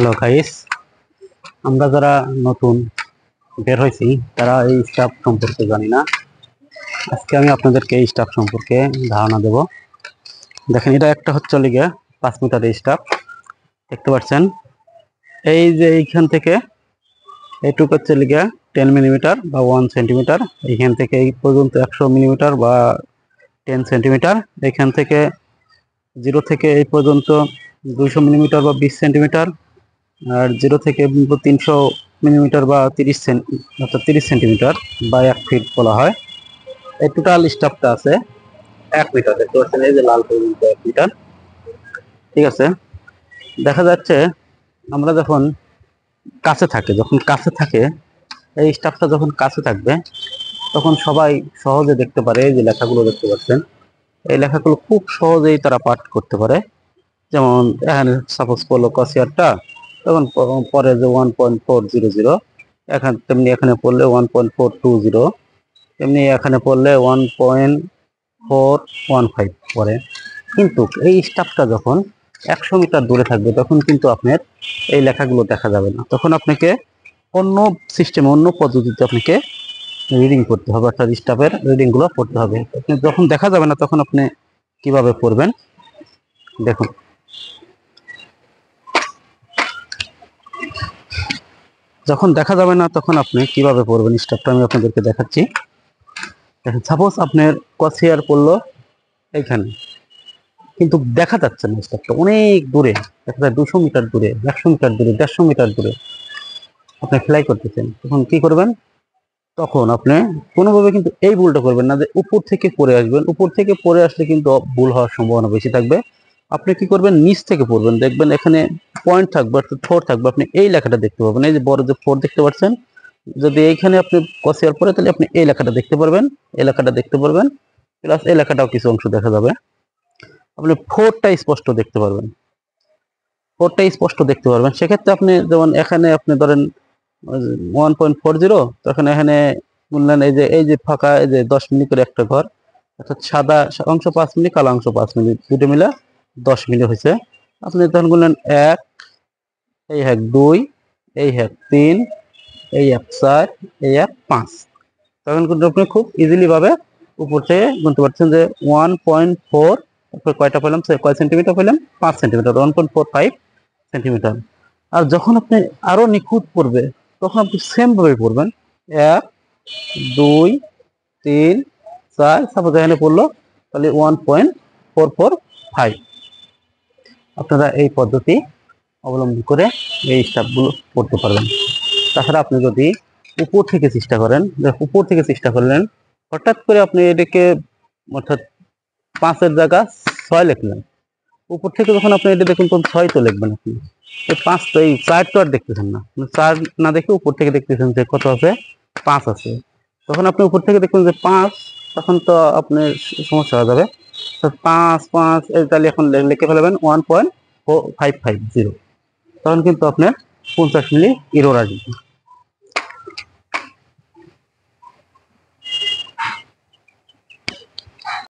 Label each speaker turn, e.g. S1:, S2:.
S1: Hello guys, আমরা যারা নতুন বের হয়েছি তারা এই স্টাফ সম্পর্কে জানি না। আজকে আমি আপনাদেরকে এই স্টাফ সম্পর্কে ধারণা দেব। দেখেন, এটা একটা হচ্ছে লিগে 5 মিটার স্টাফ দেখতে পাচ্ছেন। এই যে এইখান থেকে এইটুকু হচ্ছে লিগে 10 মিলিমিটার বা 1 সেন্টিমিটার, এইখান থেকে এই পর্যন্ত 100 মিলিমিটার বা 10 সেন্টিমিটার, এইখান থেকে 0 থেকে এই পর্যন্ত 200 মিলিমিটার বা 20 সেন্টিমিটার, আর 0 থেকে 300 মিলিমিটার বা 30 সেন্টিমিটার বা 1 ফিট বলা হয়। এই টোটাল স্টাফটা আছে 1 মিটার। দেখতে পাচ্ছেন এই যে লাল পর্যন্ত 1 মিটার। ঠিক আছে, দেখা যাচ্ছে আমরা যখন কাছে থাকে এই স্টাফটা যখন কাছে থাকবে তখন সবাই সহজে দেখতে পারে। এই যে লেখাগুলো দেখতে পাচ্ছেন, এই লেখাগুলো খুব সহজেই তারা পাঠ করতে পারে। যেমন এখানে সাপোজ করলো কসিয়ারটা, তখন পরে যে 1.400, তেমনি এখানে পড়লে 1.420, তেমনি এখানে পড়লে 1.415 পরে। কিন্তু এই স্টাফটা যখন 100 মিটার দূরে থাকবে তখন কিন্তু আপনার এই লেখাগুলো দেখা যাবে না। তখন আপনাকে অন্য সিস্টেমে, অন্য পদ্ধতিতে আপনাকে রিডিং করতে হবে, অর্থাৎ স্টাফের রিডিংগুলো পড়তে হবে। যখন দেখা যাবে না তখন আপনি কিভাবে পড়বেন দেখুন। যখন দেখা যাবে না তখন আপনি কিভাবে পড়বেন স্টাফটা আমি আপনাদেরকে দেখাচ্ছি। দেখেন, সাপোজ আপনার কসিয়ার পড়লো এইখানে, কিন্তু দেখা যাচ্ছে না, স্টাফটা অনেক দূরে, দেখা যায় 200 মিটার দূরে, 100 মিটার দূরে, 150 মিটার দূরে আপনি ফ্লাই করতেছেন। তখন কি করবেন? তখন আপনি কোনোভাবে কিন্তু এই ভুলটা করবেন না যে উপর থেকে পড়ে আসবেন। উপর থেকে পড়ে আসলে কিন্তু ভুল হওয়ার সম্ভাবনা বেশি থাকবে। আপনি কি করবেন? নিচ থেকে পড়বেন। দেখবেন এখানে পয়েন্ট থাকবে, অর্থাৎ 4 থাকবে। আপনি এই লেখাটা দেখতে পাবেন, এই যে বড় যে 4 দেখতে পাচ্ছেন। যদি এইখানে আপনি কসিয়ার পড়ে তাহলে আপনি এই লেখাটা দেখতে পারবেন, এই লেখাটা দেখতে পারবেন, প্লাস এই লেখাটাও কিছু অংশ দেখা যাবে। আপনি 4টা স্পষ্ট দেখতে পারবেন, 4টা স্পষ্ট দেখতে পারবেন। সেক্ষেত্রে আপনি যেমন এখানে আপনি ধরেন 1.40, তখন এখানে বললেন এই যে ফাঁকা, এই যে 10 মিলি করে একটা ঘর, অর্থাৎ সাদা অংশ 5 মিলি, কালো অংশ 5 মিলি, দুটো মিলে 10 মিলি হয়েছে। আপনি তখন বললেন 1, এই 1 2, এই 1 3, এই 1 4, এই 1 5। তখন কিন্তু আপনি খুব ইজিলি ভাবে উপর থেকে গুনতে পারছেন যে 1.4, কয়টা পেলাম, কয় সেন্টিমিটার পেলাম? 5 সেন্টিমিটার, 1.45 সেন্টিমিটার। আর যখন আপনি আরো নিখুঁত পড়বে তখন আপনি সেম ভাবে পড়বেন। 1 2 3 4, সাপোজ এখানে পড়লো তাহলে 1.445। আপনারা এই পদ্ধতি অবলম্বন করে এই স্টাফগুলো পড়তে পারবেন। তাছাড়া আপনি যদি উপর থেকে চেষ্টা করেন, উপর থেকে চেষ্টা করলেন, হঠাৎ করে আপনি এটাকে, অর্থাৎ 5-এর জায়গা 6 লিখলেন, উপর থেকে যখন আপনি এটা দেখুন তখন 6 তো লিখবেন আপনি। এই 5 তো, এই 4 তো আর দেখতেছেন না, 4 না দেখে উপর থেকে দেখতেছেন যে কত আছে, 5 আছে। তখন আপনি উপর থেকে দেখুন যে 5, তখন তো আপনার সমস্যা হয়ে যাবে। তো 5 5 এই তাহলে এখন লিখে ফেলবেন 1.550, তখন কিন্তু আপনার 50 মিলি এরর আসবে।